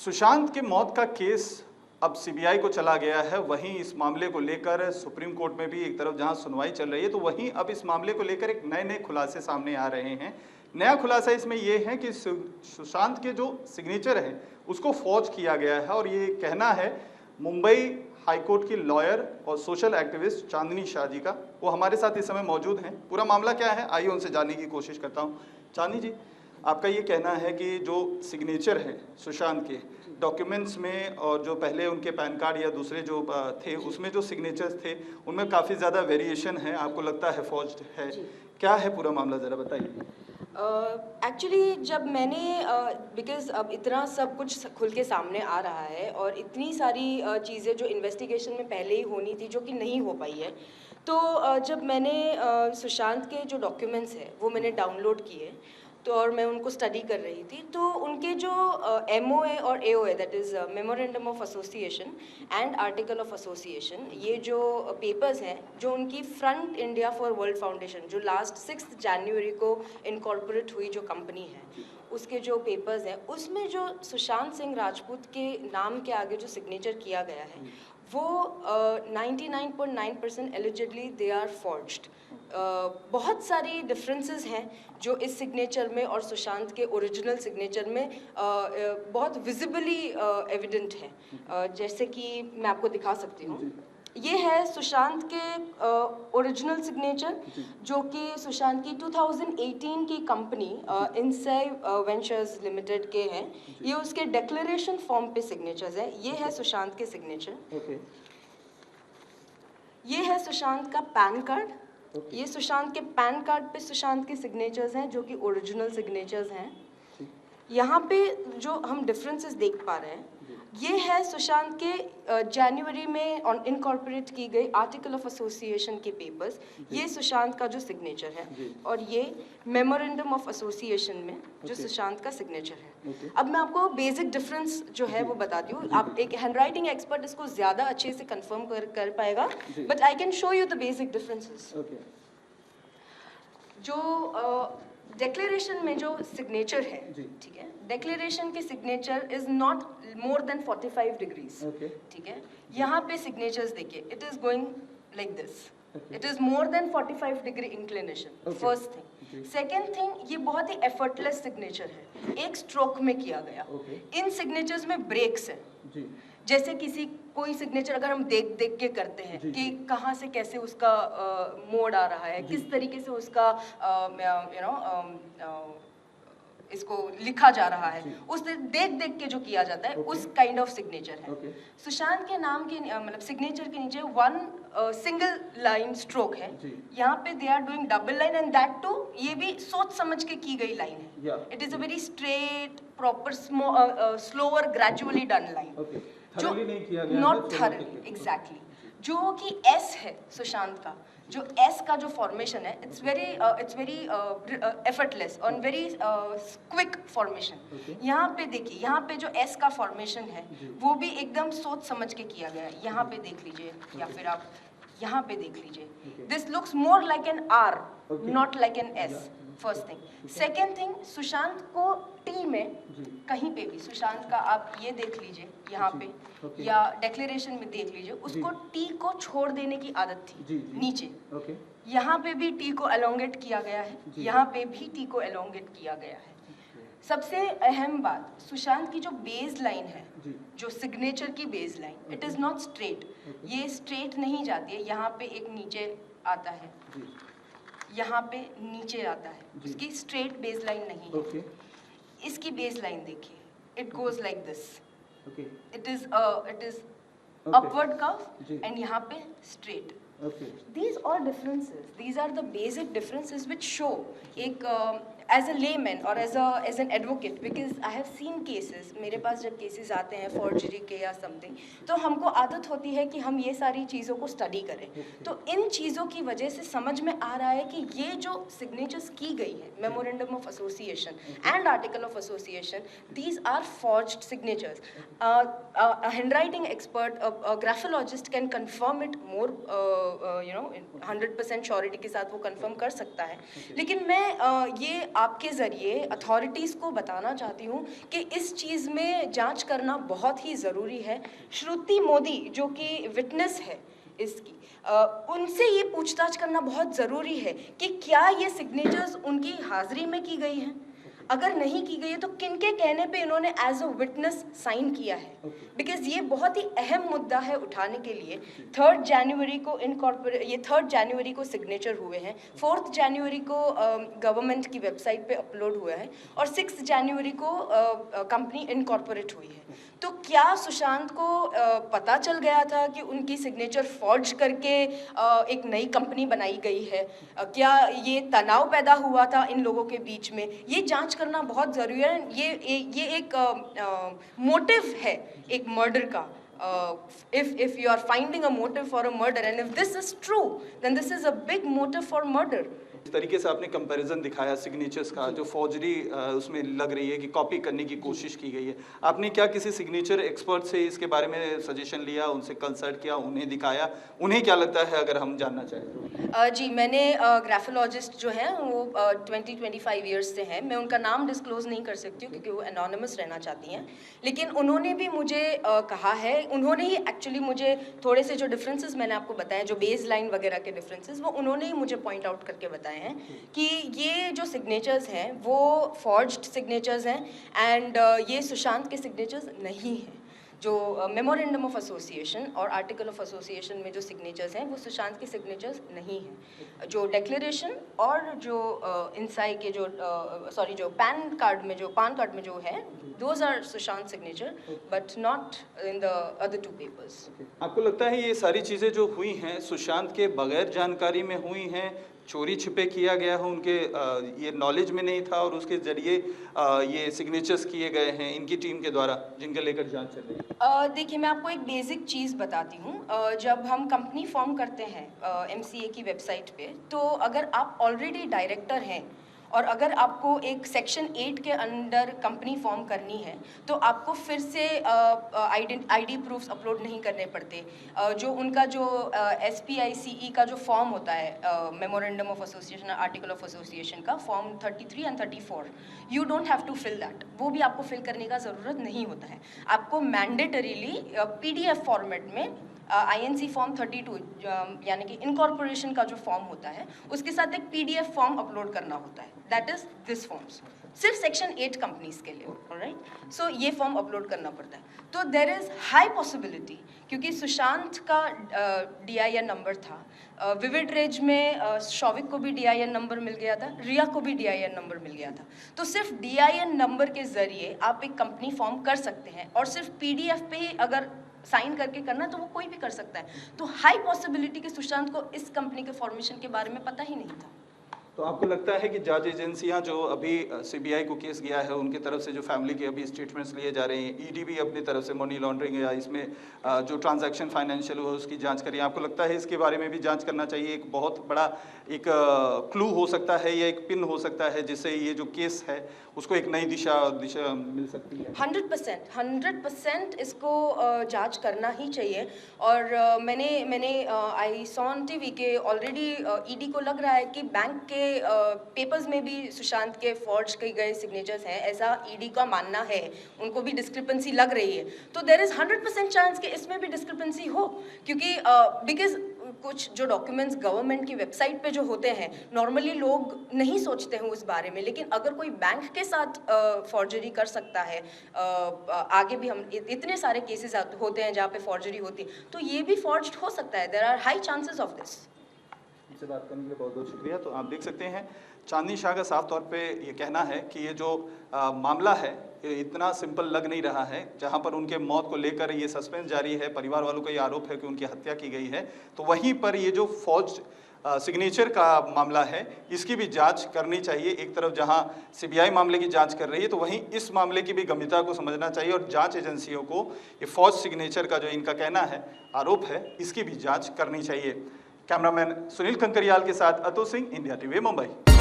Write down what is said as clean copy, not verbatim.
सुशांत के मौत का केस अब सीबीआई को चला गया है। वहीं इस मामले को लेकर सुप्रीम कोर्ट में भी एक तरफ जहां सुनवाई चल रही है, तो वहीं अब इस मामले को लेकर एक नए नए खुलासे सामने आ रहे हैं। नया खुलासा इसमें यह है कि सुशांत के जो सिग्नेचर है उसको फॉर्ज किया गया है, और ये कहना है मुंबई हाईकोर्ट की लॉयर और सोशल एक्टिविस्ट चांदनी शाह जी का। वो हमारे साथ इस समय मौजूद हैं। पूरा मामला क्या है आइए उनसे जानने की कोशिश करता हूँ। चांदनी जी, आपका ये कहना है कि जो सिग्नेचर है सुशांत के डॉक्यूमेंट्स में और जो पहले उनके पैन कार्ड या दूसरे जो थे उसमें जो सिग्नेचर्स थे उनमें काफ़ी ज़्यादा वेरिएशन है, आपको लगता है फॉर्ज्ड है। क्या है पूरा मामला, ज़रा बताइए। एक्चुअली जब मैंने बिकॉज अब इतना सब कुछ खुल के सामने आ रहा है और इतनी सारी चीज़ें जो इन्वेस्टिगेशन में पहले ही होनी थी जो कि नहीं हो पाई है, तो जब मैंने सुशांत के जो डॉक्यूमेंट्स हैं वो मैंने डाउनलोड किए तो और मैं उनको स्टडी कर रही थी, तो उनके जो MOA और AOA that is memorandum of association and article of association, ये जो पेपर्स हैं जो उनकी front India for world foundation जो लास्ट 6 जनवरी को इनकॉर्पोरेट हुई जो कंपनी है, उसके जो पेपर्स हैं उसमें जो सुशांत सिंह राजपूत के नाम के आगे जो सिग्नेचर किया गया है वो 99.9% एलिजिडली दे आर फॉर्ज्ड। बहुत सारी डिफरेंसेस हैं जो इस सिग्नेचर में और सुशांत के ओरिजिनल सिग्नेचर में बहुत विजिबली एविडेंट है। जैसे कि मैं आपको दिखा सकती हूँ, ये है सुशांत के ओरिजिनल सिग्नेचर जो कि सुशांत की 2018 की कंपनी इनसाई वेंचर्स लिमिटेड के हैं। ये उसके डिक्लेरेशन फॉर्म पे सिग्नेचर्स हैं। ये है सुशांत के सिग्नेचर। ये है सुशांत का पैन कार्ड। ये सुशांत के पैन कार्ड पे सुशांत के सिग्नेचर्स हैं जो कि ओरिजिनल सिग्नेचर्स हैं। यहाँ पे जो हम डिफरेंसेस देख पा रहे हैं, ये है सुशांत के जनवरी में इनकॉर्पोरेट की गई आर्टिकल ऑफ एसोसिएशन के पेपर्स। ये सुशांत का जो सिग्नेचर है और ये मेमोरेंडम ऑफ एसोसिएशन में जो सुशांत का सिग्नेचर है। अब मैं आपको बेसिक डिफरेंस जो है वो बताती हूँ। आप एक हैंडराइटिंग एक्सपर्ट इसको ज़्यादा अच्छे से कंफर्म कर पाएगा, but I can show you the basic differences. जो डिक्लेरेशन में जो सिग्नेचर है, ठीक है, डिक्लेरेशन के signature is not more than 45 degrees, ठीक है। यहाँ पे सिग्नेचर्स देखिए, it is going like this, it is more than 45 degree inclination. First thing. Second thing, ये बहुत ही एफर्टलेस सिग्नेचर है, एक स्ट्रोक में किया गया। इन सिग्नेचर्स में ब्रेक्स है, जैसे कोई सिग्नेचर अगर हम देख देख के करते हैं कि कहाँ से कैसे उसका मोड आ रहा है, किस तरीके से उसका इसको लिखा जा रहा है, उस देख देख के जो किया जाता है, उस काइंड ऑफ सिग्नेचर है। सुशांत के नाम के मतलब सिग्नेचर के नीचे वन सिंगल लाइन स्ट्रोक है। यहाँ पे they are doing double line and that too ये भी सोच समझ के की गई लाइन है। It is a very straight proper slower gradually done line, जो नॉट थरली एग्जैक्टली। जो कि S है सुशांत का, जो S का जो फॉर्मेशन है, इट्स वेरी एफर्टलेस और वेरी क्विक फॉर्मेशन। यहाँ पे देखिए, यहाँ पे जो S का फॉर्मेशन है वो भी एकदम सोच समझ के किया गया है। यहाँ पे देख लीजिए या फिर आप यहाँ पे देख लीजिए, this looks more like an R, not like an S। First thing. Second thing, Sushant को T में कहीं पे भी सुशांत का आप ये देख लीजिए यहाँ पे या डिक्लेरेशन में देख लीजिए, उसको T को छोड़ देने की आदत थी नीचे। यहाँ पे भी T को एलोंगेट किया गया है, यहाँ पे भी T को एलोंगेट किया गया है। सबसे अहम बात, सुशांत की जो बेस लाइन है, जो सिग्नेचर की base line, it is not straight. ये स्ट्रेट नहीं जाती है, यहाँ पे एक नीचे आता है, यहाँ पे नीचे आता है, उसकी स्ट्रेट बेस लाइन नहीं है। इसकी बेस लाइन देखिए, it goes like this, it is upward curve and यहाँ पे straight. These are differences. These are the basic differences which show एक as a layman or as an advocate, because I have seen cases, मेरे पास जब cases आते हैं forgery के या something, तो हमको आदत होती है कि हम ये सारी चीज़ों को study करें। तो इन चीज़ों की वजह से समझ में आ रहा है कि ये जो signatures की गई है, memorandum of association and article of association, these are forged signatures. A handwriting expert, a graphologist can confirm it more 100% surety के साथ वो कंफर्म कर सकता है। लेकिन मैं ये आपके ज़रिए अथॉरिटीज़ को बताना चाहती हूँ कि इस चीज़ में जांच करना बहुत ही ज़रूरी है। श्रुति मोदी जो कि विटनेस है इसकी, उनसे ये पूछताछ करना बहुत ज़रूरी है कि क्या ये सिग्नेचर्स उनकी हाज़िरी में की गई हैं। अगर नहीं की गई है तो किनके कहने पे इन्होंने एज अ विटनेस साइन किया है, बिकॉज ये बहुत ही अहम मुद्दा है उठाने के लिए। 3 जनवरी को ये 3 जनवरी को सिग्नेचर हुए हैं, 4 जनवरी को गवर्नमेंट की वेबसाइट पे अपलोड हुआ है और 6 जनवरी को कंपनी इनकॉर्पोरेट हुई है। तो क्या सुशांत को पता चल गया था कि उनकी सिग्नेचर फॉर्ज करके एक नई कंपनी बनाई गई है? क्या ये तनाव पैदा हुआ था इन लोगों के बीच में? ये जांच करना बहुत ज़रूरी है। ये एक मोटिव है एक मर्डर का। If you are finding a motive for a murder and if this is true, then this is a big motive for murder. इस तरीके से आपने कंपैरिजन दिखाया सिग्नेचर्स का, जो फॉर्जरी उसमें लग रही है कि कॉपी करने की कोशिश की गई है। आपने क्या किसी सिग्नेचर एक्सपर्ट से इसके बारे में सजेशन लिया, उनसे कंसल्ट किया, उन्हें दिखाया, उन्हें क्या लगता है अगर हम जानना चाहें तो? जी, मैंने ग्राफोलॉजिस्ट जो हैं वो 20-25 ईयर्स से हैं। मैं उनका नाम डिस्क्लोज नहीं कर सकती हूँ क्योंकि वो एनोनिमस रहना चाहती हैं, लेकिन उन्होंने भी मुझे कहा है, उन्होंने ही एक्चुअली मुझे थोड़े से जो डिफरेंसेस मैंने आपको बताए, जो बेस लाइन वगैरह के डिफरेंसेस, वो उन्होंने ही मुझे पॉइंट आउट करके बताए हैं कि ये जो सिग्नेचर्स हैं वो फॉर्ज्ड सिग्नेचर्स हैं एंड ये सुशांत के सिग्नेचर्स नहीं हैं। जो मेमोरेंडम ऑफ एसोसिएशन और आर्टिकल ऑफ एसोसिएशन में जो सिग्नेचर्स हैं वो सुशांत के सिग्नेचर्स नहीं हैं। जो डिक्लेरेशन और जो इंसाई के जो जो पान कार्ड में जो है, those are Sushant signature but not in the other 2 papers. आपको लगता है ये सारी चीज़ें जो हुई हैं सुशांत के बगैर जानकारी में हुई हैं, चोरी छिपे किया गया हो, उनके ये नॉलेज में नहीं था और उसके जरिए ये सिग्नेचर्स किए गए हैं इनकी टीम के द्वारा, जिनके लेकर जांच चल रही है? देखिए, मैं आपको एक बेसिक चीज़ बताती हूँ। जब हम कंपनी फॉर्म करते हैं MCA की वेबसाइट पे, तो अगर आप ऑलरेडी डायरेक्टर हैं और अगर आपको एक सेक्शन 8 के अंडर कंपनी फॉर्म करनी है तो आपको फिर से आईडी प्रूफ्स अपलोड नहीं करने पड़ते। जो उनका जो SPICE का जो फॉर्म होता है, memorandum of association, article of association का form 33 and 34, you don't have to fill that. वो भी आपको फिल करने का ज़रूरत नहीं होता है। आपको मैंडेटरीली PDF फॉर्मेट में INC फॉर्म 32 यानी कि इनकॉर्पोरेशन का जो फॉर्म होता है उसके साथ एक PDF फॉर्म अपलोड करना होता है, दैट इज दिस फॉर्म्स, सिर्फ सेक्शन 8 कंपनीज के लिए, ऑलराइट। सो ये फॉर्म अपलोड करना पड़ता है। तो देयर इज हाई पॉसिबिलिटी, क्योंकि सुशांत का DIN नंबर था, विविड रेज में शौविक को भी DIN नंबर मिल गया था, रिया को भी DIN नंबर मिल गया था। तो सिर्फ DIN नंबर के जरिए आप एक कंपनी फॉर्म कर सकते हैं और सिर्फ PDF पे ही अगर साइन करके करना तो वो कोई भी कर सकता है। तो हाई पॉसिबिलिटी कि सुशांत को इस कंपनी के फॉर्मेशन के बारे में पता ही नहीं था। तो आपको लगता है कि जांच एजेंसियां जो अभी CBI को केस गया है उनकी तरफ से जो फैमिली के अभी स्टेटमेंट्स लिए जा रहे हैं, ED भी अपनी तरफ से मनी लॉन्ड्रिंग या इसमें जो ट्रांजैक्शन फाइनेंशियल हो उसकी जांच करिए, आपको लगता है इसके बारे में भी जांच करना चाहिए? एक बहुत बड़ा एक क्लू हो सकता है या एक पिन हो सकता है जिससे ये जो केस है उसको एक नई दिशा मिल सकती है। 100% इसको जांच करना ही चाहिए। और मैंने आई सॉ ऑन TV के ऑलरेडी ED को लग रहा है कि बैंक के पेपर्स में भी सुशांत के फॉर्ज किए गए सिग्नेचर्स हैं, ऐसा ED का मानना है। उनको भी डिस्क्रिपेंसी लग रही है। तो देयर इज 100% चांस कि इसमें भी डिस्क्रिपेंसी हो, क्योंकि बिकॉज कुछ जो डॉक्यूमेंट्स गवर्नमेंट की वेबसाइट पे जो होते हैं नॉर्मली लोग नहीं सोचते हैं उस बारे में, लेकिन अगर कोई बैंक के साथ फॉर्जरी कर सकता है, आगे भी हम इतने सारे केसेस होते हैं जहाँ पे फॉर्जरी होती है, तो ये भी फॉर्ज्ड हो सकता है। There are high chances of this. से बात करने के लिए बहुत बहुत शुक्रिया। तो आप देख सकते हैं चांदनी शाह का साफ तौर पे ये कहना है कि ये जो मामला है ये इतना सिंपल लग नहीं रहा है। जहां पर उनके मौत को लेकर ये सस्पेंस जारी है, परिवार वालों का ये आरोप है कि उनकी हत्या की गई है, तो वहीं पर ये जो फौज सिग्नेचर का मामला है इसकी भी जांच करनी चाहिए। एक तरफ जहां CBI मामले की जांच कर रही है तो वहीं इस मामले की भी गंभीरता को समझना चाहिए और जांच एजेंसियों को ये फौज सिग्नेचर का जो इनका कहना है, आरोप है, इसकी भी जांच करनी चाहिए। कैमरामैन सुनील कंकरियाल के साथ अतुल सिंह, इंडिया TV, मुंबई।